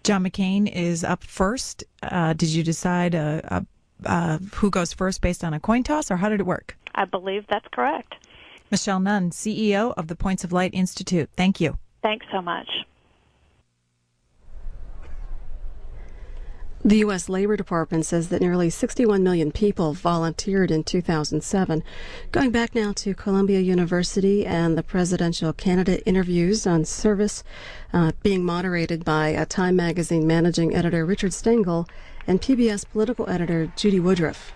John McCain is up first. Did you decide who goes first based on a coin toss, or how did it work? I believe that's correct. Michelle Nunn, CEO of the Points of Light Institute. Thank you. Thanks so much. The U.S. Labor Department says that nearly 61 million people volunteered in 2007. Going back now to Columbia University and the presidential candidate interviews on service being moderated by Time Magazine managing editor Richard Stengel and PBS political editor Judy Woodruff.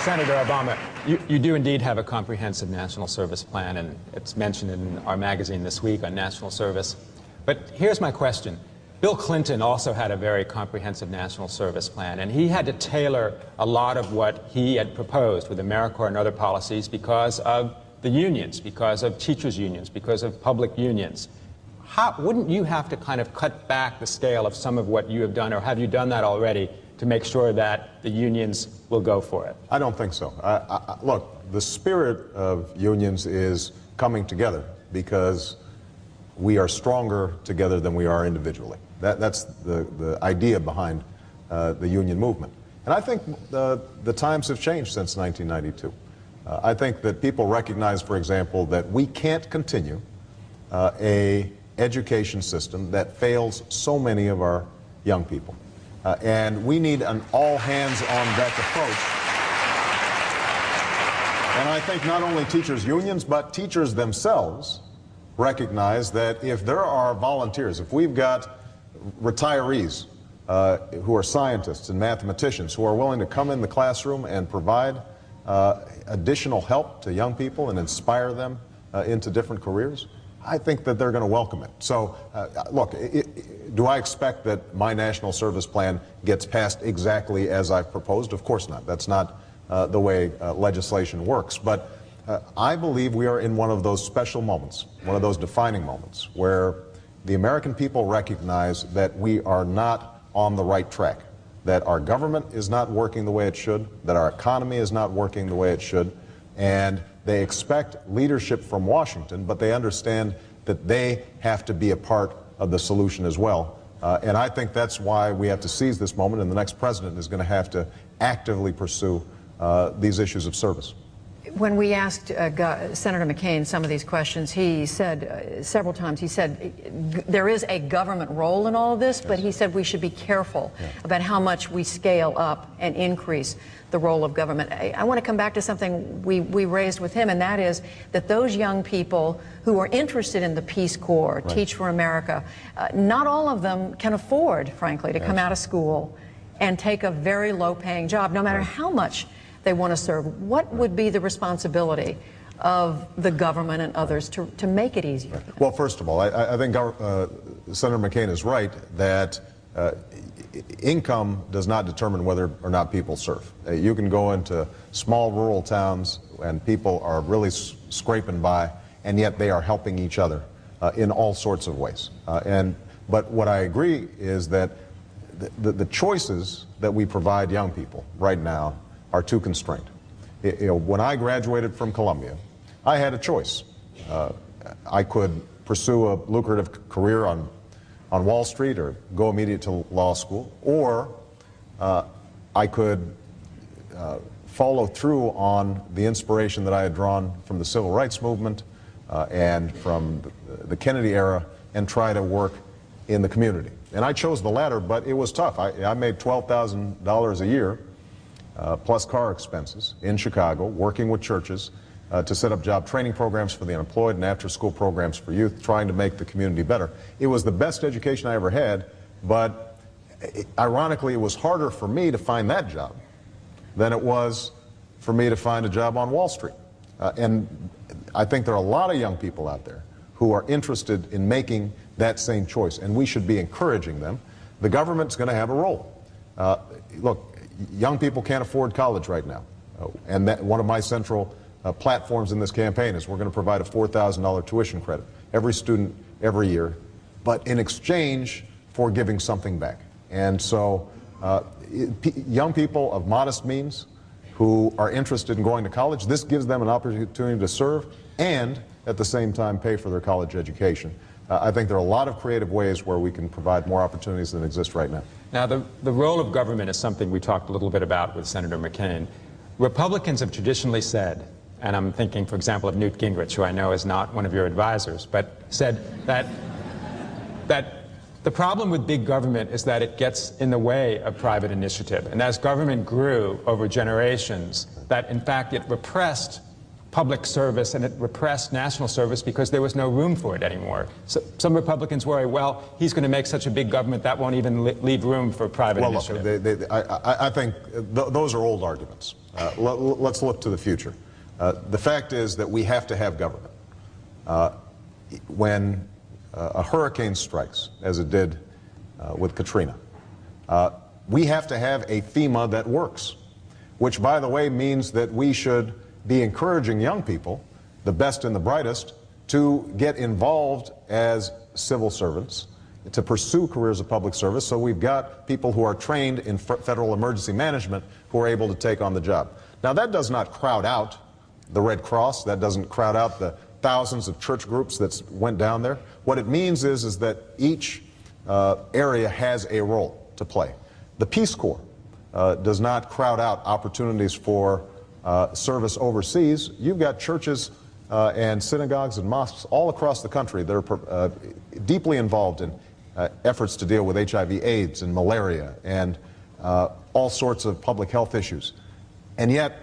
Senator Obama, you do indeed have a comprehensive national service plan, and it's mentioned in our magazine this week on national service. But here's my question. Bill Clinton also had a very comprehensive national service plan, and he had to tailor a lot of what he had proposed with AmeriCorps and other policies because of the unions, because of teachers' unions, because of public unions. Wouldn't you have to kind of cut back the scale of some of what you have done, or have you done that already, to make sure that the unions will go for it? I don't think so. Look, the spirit of unions is coming together because we are stronger together than we are individually. That's the idea behind the union movement. And I think the times have changed since 1992. I think that people recognize, for example, that we can't continue a education system that fails so many of our young people. And we need an all-hands-on-deck approach. And I think not only teachers' unions, but teachers themselves recognize that if there are volunteers, if we've got retirees who are scientists and mathematicians who are willing to come in the classroom and provide additional help to young people and inspire them into different careers, I think that they're going to welcome it. So, look, do I expect that my national service plan gets passed exactly as I've proposed? Of course not. That's not the way legislation works. But I believe we are in one of those special moments, one of those defining moments, where the American people recognize that we are not on the right track, that our government is not working the way it should, that our economy is not working the way it should, and they expect leadership from Washington, but they understand that they have to be a part of the solution as well. And I think that's why we have to seize this moment, and the next president is going to have to actively pursue these issues of service. When we asked Senator McCain some of these questions, he said several times, he said there is a government role in all of this, but he said we should be careful about how much we scale up and increase the role of government. I want to come back to something we raised with him, and that is that those young people who are interested in the Peace Corps, Teach for America, not all of them can afford, frankly, to come out of school and take a very low-paying job, no matter how much they want to serve. What would be the responsibility of the government and others to make it easier? Well, first of all, I think Senator McCain is right that income does not determine whether or not people serve. You can go into small rural towns and people are really scraping by, and yet they are helping each other in all sorts of ways. But what I agree is that the choices that we provide young people right now are too constrained. When I graduated from Columbia, I had a choice. I could pursue a lucrative career on Wall Street or go immediately to law school, or I could follow through on the inspiration that I had drawn from the civil rights movement and from the Kennedy era and try to work in the community. And I chose the latter, but it was tough. I made $12,000 a year plus car expenses in Chicago, working with churches to set up job training programs for the unemployed and after-school programs for youth, trying to make the community better. It was the best education I ever had, but ironically, it was harder for me to find that job than it was for me to find a job on Wall Street. And I think there are a lot of young people out there who are interested in making that same choice, and we should be encouraging them. The government's going to have a role. Look, young people can't afford college right now, and one of my central platforms in this campaign is we're going to provide a $4,000 tuition credit every student every year, but in exchange for giving something back. And so young people of modest means who are interested in going to college. This gives them an opportunity to serve and at the same time pay for their college education. I think there are a lot of creative ways where we can provide more opportunities than exist right now. Now, the role of government is something we talked a little bit about with Senator McCain. Republicans have traditionally said, and I'm thinking, for example, of Newt Gingrich, who I know is not one of your advisors, but said that the problem with big government is that it gets in the way of private initiative. And as government grew over generations, that in fact it repressed public service and it repressed national service because there was no room for it anymore. So some Republicans worry, well, he's going to make such a big government that won't even leave room for private initiative. Look, I think those are old arguments. Let's look to the future. The fact is that we have to have government. When a hurricane strikes, as it did with Katrina, we have to have a FEMA that works, which, by the way, means that we should be encouraging young people, the best and the brightest, to get involved as civil servants, to pursue careers of public service. So we've got people who are trained in federal emergency management who are able to take on the job. Now, that does not crowd out the Red Cross. That doesn't crowd out the thousands of church groups that went down there. What it means is that each area has a role to play. The Peace Corps does not crowd out opportunities for service overseas. You've got churches and synagogues and mosques all across the country that are deeply involved in efforts to deal with HIV/AIDS and malaria and all sorts of public health issues. And yet,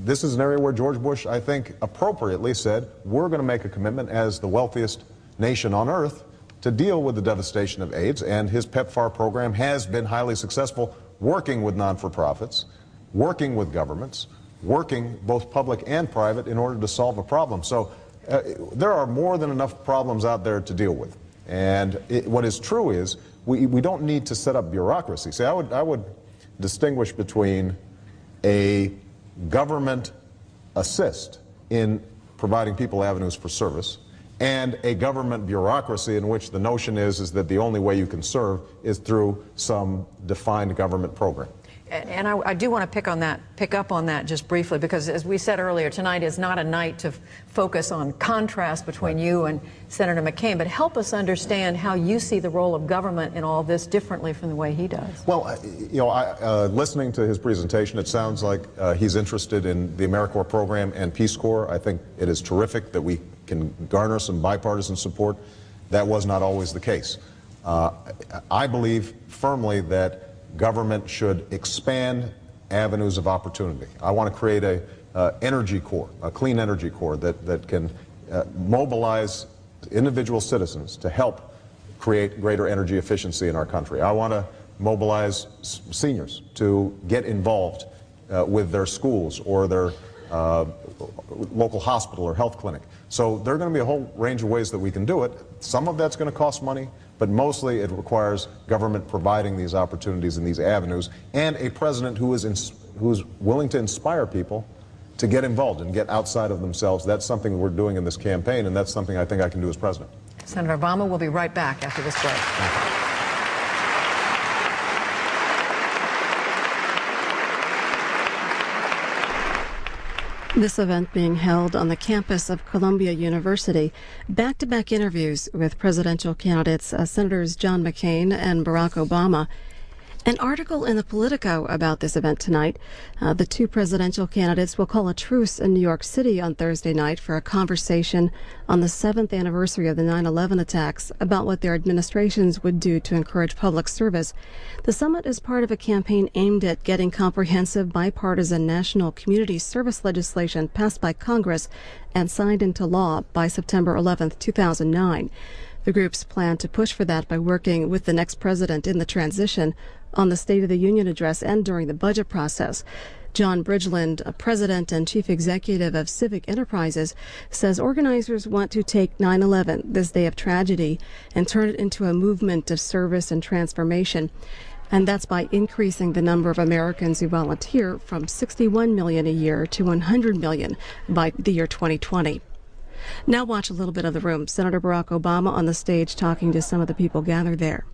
this is an area where George Bush, I think, appropriately said, we're going to make a commitment as the wealthiest nation on earth to deal with the devastation of AIDS, and his PEPFAR program has been highly successful, working with non-for-profits, working with governments, working both public and private in order to solve a problem. So there are more than enough problems out there to deal with. And what is true is we don't need to set up bureaucracy. See, I would distinguish between a government assist in providing people avenues for service and a government bureaucracy in which the notion is that the only way you can serve is through some defined government program. And I do want to pick up on that just briefly, because as we said earlier, tonight is not a night to focus on contrast between you and Senator McCain, but help us understand how you see the role of government in all this differently from the way he does. Well, you know, listening to his presentation, it sounds like he's interested in the AmeriCorps program and Peace Corps. I think it is terrific that we can garner some bipartisan support. That was not always the case. I believe firmly that government should expand avenues of opportunity. I want to create a energy corps, a clean energy corps that can mobilize individual citizens to help create greater energy efficiency in our country. I want to mobilize seniors to get involved with their schools or their local hospital or health clinic. So there are going to be a whole range of ways that we can do it. Some of that's going to cost money, but mostly it requires government providing these opportunities and these avenues, and a president who's willing to inspire people to get involved and get outside of themselves. That's something we're doing in this campaign, and that's something I think I can do as president. Senator Obama will be right back after this break. This event being held on the campus of Columbia University. Back-to-back interviews with presidential candidates Senators John McCain and Barack Obama. An article in the Politico about this event tonight. The two presidential candidates will call a truce in New York City on Thursday night for a conversation on the 7th anniversary of the 9/11 attacks about what their administrations would do to encourage public service. The summit is part of a campaign aimed at getting comprehensive bipartisan national community service legislation passed by Congress and signed into law by September 11th, 2009. The groups plan to push for that by working with the next president in the transition on the State of the Union address and during the budget process. John Bridgeland, president and chief executive of Civic Enterprises, says organizers want to take 9/11, this day of tragedy, and turn it into a movement of service and transformation. And that's by increasing the number of Americans who volunteer from 61 million a year to 100 million by the year 2020. Now watch a little bit of the room. Senator Barack Obama on the stage talking to some of the people gathered there.